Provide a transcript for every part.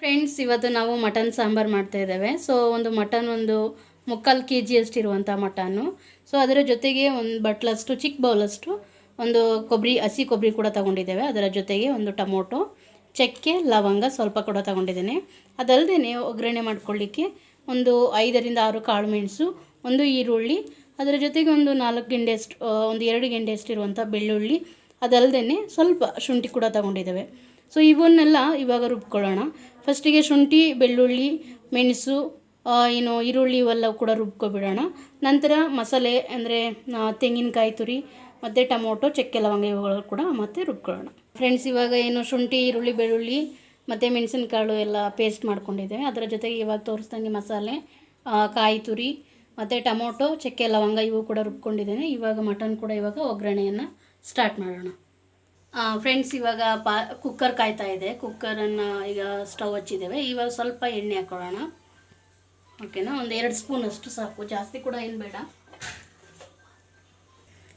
Friends, ಇವತ್ತು ನಾವು mutton sambar ಮಾಡ್ತಾಯಿದ್ದೇವೆ. ಸೊ ಒಂದು ಮಟನ್ ಒಂದು 3/4 kg ಅಷ್ಟಿರುವಂಥ ಮಟನ್ನು. ಸೊ ಅದರ ಜೊತೆಗೆ ಒಂದು ಬಟ್ಲಷ್ಟು ಚಿಕ್ಕ ಬೌಲಷ್ಟು ಒಂದು ಹಸಿ ಕೊಬ್ಬರಿ ಕೂಡ ತೊಗೊಂಡಿದ್ದೇವೆ. ಅದರ ಜೊತೆಗೆ ಒಂದು ಟೊಮೊಟೊ, ಚಕ್ಕೆ, ಲವಂಗ ಸ್ವಲ್ಪ ಕೂಡ ತೊಗೊಂಡಿದ್ದೇನೆ. ಅದಲ್ಲದೆ ಒಗ್ಗರಣೆ ಮಾಡ್ಕೊಳ್ಳಿಕ್ಕೆ ಒಂದು 5ರಿಂದ 6 ಕಾಳು ಮೆಣಸು, ಒಂದು ಈರುಳ್ಳಿ, ಅದರ ಜೊತೆಗೆ ಒಂದು 4 ಗೆಂಡೆಯಷ್ಟು ಒಂದು 2 ಗೆಂಡೆಯಷ್ಟು ಇರುವಂಥ ಬೆಳ್ಳುಳ್ಳಿ, ಅದಲ್ಲದೆ ಸ್ವಲ್ಪ ಶುಂಠಿ ಕೂಡ ತೊಗೊಂಡಿದ್ದೇವೆ. ಸೊ ಇವನ್ನೆಲ್ಲ ಇವಾಗ ರುಬ್ಕೊಳ್ಳೋಣ. ಫಸ್ಟಿಗೆ ಶುಂಠಿ, ಬೆಳ್ಳುಳ್ಳಿ, ಮೆಣಸು, ಈರುಳ್ಳಿ ಇವೆಲ್ಲ ಕೂಡ ರುಬ್ಕೊಬಿಡೋಣ. ನಂತರ ಮಸಾಲೆ ಅಂದರೆ ತೆಂಗಿನಕಾಯಿ ತುರಿ ಮತ್ತು ಟೊಮೊಟೊ, ಚಕ್ಕೆ, ಲವಂಗ ಇವುಗಳು ಕೂಡ ಮತ್ತೆ ರುಬ್ಕೊಳ್ಳೋಣ. ಫ್ರೆಂಡ್ಸ್, ಇವಾಗ ಶುಂಠಿ, ಈರುಳ್ಳಿ, ಬೆಳ್ಳುಳ್ಳಿ ಮತ್ತು ಮೆಣಸಿನಕಾಳು ಎಲ್ಲ ಪೇಸ್ಟ್ ಮಾಡ್ಕೊಂಡಿದ್ದೇವೆ. ಅದರ ಜೊತೆಗೆ ಇವಾಗ ತೋರಿಸ್ದಂಗೆ ಮಸಾಲೆ, ಕಾಯಿ ತುರಿ ಮತ್ತು ಟೊಮೊಟೊ, ಚಕ್ಕೆ, ಲವಂಗ ಇವು ಕೂಡ ರುಬ್ಕೊಂಡಿದ್ದೇನೆ. ಇವಾಗ ಮಟನ್ ಕೂಡ ಇವಾಗ ಒಗ್ಗರಣೆಯನ್ನು ಸ್ಟಾರ್ಟ್ ಮಾಡೋಣ. ಫ್ರೆಂಡ್ಸ್, ಇವಾಗ ಕುಕ್ಕರ್ ಕಾಯ್ತಾ ಇದೆ. ಕುಕ್ಕರನ್ನು ಈಗ ಸ್ಟವ್ ಹಚ್ಚಿದ್ದೇವೆ. ಇವಾಗ ಸ್ವಲ್ಪ ಎಣ್ಣೆ ಹಾಕೊಳ್ಳೋಣ. ಓಕೆನಾ, ಒಂದು 2 ಸ್ಪೂನಷ್ಟು ಸಾಕು, ಜಾಸ್ತಿ ಕೂಡ ಏನು ಬೇಡ.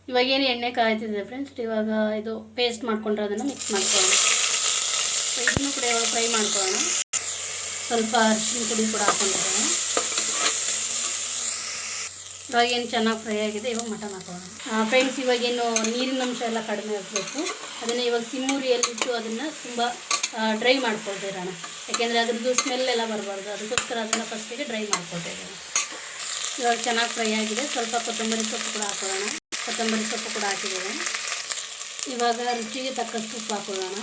ಇವಾಗೇನು ಎಣ್ಣೆ ಕಾಯ್ತಿದೆ ಫ್ರೆಂಡ್ಸ್, ಇವಾಗ ಇದು ಪೇಸ್ಟ್ ಮಾಡ್ಕೊಂಡ್ರೆ ಅದನ್ನು ಮಿಕ್ಸ್ ಮಾಡ್ಕೊಳ್ಳೋಣ. ಇದನ್ನು ಕೂಡ ಇವಾಗ ಫ್ರೈ ಮಾಡ್ಕೊಳ್ಳೋಣ. ಸ್ವಲ್ಪ ಅರಿಶಿನ ಪುಡಿ ಕೂಡ ಹಾಕ್ಕೊಂಡಿದ್ದೇನೆ. ಇವಾಗೇನು ಚೆನ್ನಾಗಿ ಫ್ರೈ ಆಗಿದೆ. ಇವಾಗ ಮಟನ್ ಹಾಕೋಣ. ಫ್ರೆಂಡ್ಸ್, ಇವಾಗೇನು ನೀರಿನ ಅಂಶ ಎಲ್ಲ ಕಡಿಮೆ ಆಗಬೇಕು. ಅದನ್ನು ಇವಾಗ ಸಿಮ್ಮುರಿಯಲ್ಲಿಟ್ಟು ಅದನ್ನು ತುಂಬ ಡ್ರೈ ಮಾಡ್ಕೊಳ್ತಿರೋಣ. ಯಾಕೆಂದರೆ ಅದ್ರದ್ದು ಸ್ಮೆಲ್ ಎಲ್ಲ ಬರಬಾರ್ದು. ಅದಕ್ಕೋಸ್ಕರ ಅದನ್ನು ಫಸ್ಟಿಗೆ ಡ್ರೈ ಮಾಡ್ಕೊಳ್ತಿರೋಣ. ಇವಾಗ ಚೆನ್ನಾಗಿ ಫ್ರೈ ಆಗಿದೆ. ಸ್ವಲ್ಪ ಕೊತ್ತಂಬರಿ ಸೊಪ್ಪು ಕೂಡ ಹಾಕೊಳ್ಳೋಣ. ಕೊತ್ತಂಬರಿ ಸೊಪ್ಪು ಕೂಡ ಹಾಕಿದ್ದೇವೆ. ಇವಾಗ ರುಚಿಗೆ ತಕ್ಕಷ್ಟು ಉಪ್ಪು ಹಾಕೊಳ್ಳೋಣ.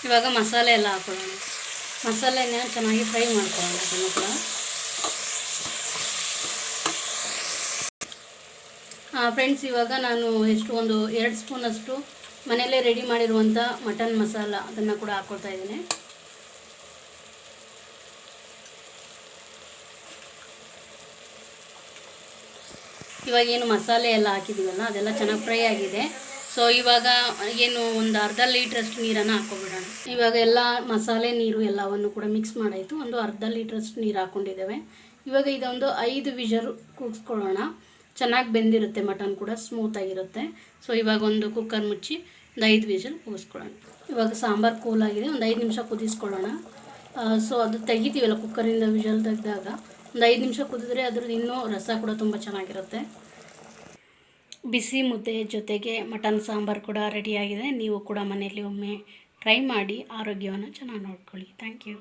ಇವಾಗ ಮಸಾಲೆ ಎಲ್ಲ ಹಾಕೊಳ್ಳೋಣ. ಮಸಾಲೆನ ಚೆನ್ನಾಗಿ ಫ್ರೈ ಮಾಡ್ಕೊಳ್ಳೋಣ. ಅದನ್ನು ಕೂಡ ಫ್ರೆಂಡ್ಸ್, ಇವಾಗ ನಾನು ಒಂದು 2 ಸ್ಪೂನಷ್ಟು ಮನೆಯಲ್ಲೇ ರೆಡಿ ಮಾಡಿರುವಂಥ ಮಟನ್ ಮಸಾಲ ಅದನ್ನು ಕೂಡ ಹಾಕ್ಕೊಳ್ತಾ ಇದ್ದೀನಿ. ಇವಾಗೇನು ಮಸಾಲೆ ಎಲ್ಲ ಹಾಕಿದ್ದೀವಲ್ಲ ಅದೆಲ್ಲ ಚೆನ್ನಾಗಿ ಫ್ರೈ ಆಗಿದೆ. ಸೊ ಇವಾಗ ಒಂದು ಅರ್ಧ ಲೀಟ್ರಷ್ಟು ನೀರನ್ನು ಹಾಕ್ಕೊಬಿಡೋಣ. ಇವಾಗ ಎಲ್ಲ ಮಸಾಲೆ ನೀರು ಎಲ್ಲವನ್ನು ಕೂಡ ಮಿಕ್ಸ್ ಮಾಡಾಯಿತು. ಒಂದು ಅರ್ಧ ಲೀಟ್ರಷ್ಟು ನೀರು ಹಾಕ್ಕೊಂಡಿದ್ದೇವೆ. ಇವಾಗ ಇದೊಂದು 5 ವಿಷಲ್ ಕೂಗಿಸ್ಕೊಳ್ಳೋಣ. ಚೆನ್ನಾಗಿ ಬೆಂದಿರುತ್ತೆ, ಮಟನ್ ಕೂಡ ಸ್ಮೂತಾಗಿರುತ್ತೆ. ಸೊ ಇವಾಗ ಒಂದು ಕುಕ್ಕರ್ ಮುಚ್ಚಿ ಒಂದು 5 ವಿಷಲ್ ಕೂಗಿಸ್ಕೊಳ್ಳೋಣ. ಇವಾಗ ಸಾಂಬಾರು ಕೂಲಾಗಿದೆ. ಒಂದು 5 ನಿಮಿಷ ಕುದಿಸ್ಕೊಳ್ಳೋಣ. ಸೊ ಅದು ತೆಗಿತೀವಲ್ಲ ಕುಕ್ಕರಿಂದ ವಿಷಲ್ ತೆಗೆದಾಗ ಒಂದು 5 ನಿಮಿಷ ಕುದಿದ್ರೆ ಅದ್ರದ್ದು ಇನ್ನೂ ರಸ ಕೂಡ ತುಂಬ ಚೆನ್ನಾಗಿರುತ್ತೆ. ಬಿಸಿ ಮುದ್ದೆ ಜೊತೆಗೆ ಮಟನ್ ಸಾಂಬಾರು ಕೂಡ ರೆಡಿಯಾಗಿದೆ. ನೀವು ಕೂಡ ಮನೆಯಲ್ಲಿ ಒಮ್ಮೆ ಟ್ರೈ ಮಾಡಿ ಆರೋಗ್ಯವನ್ನು ಚೆನ್ನಾಗಿ ನೋಡ್ಕೊಳ್ಳಿ. Thank you.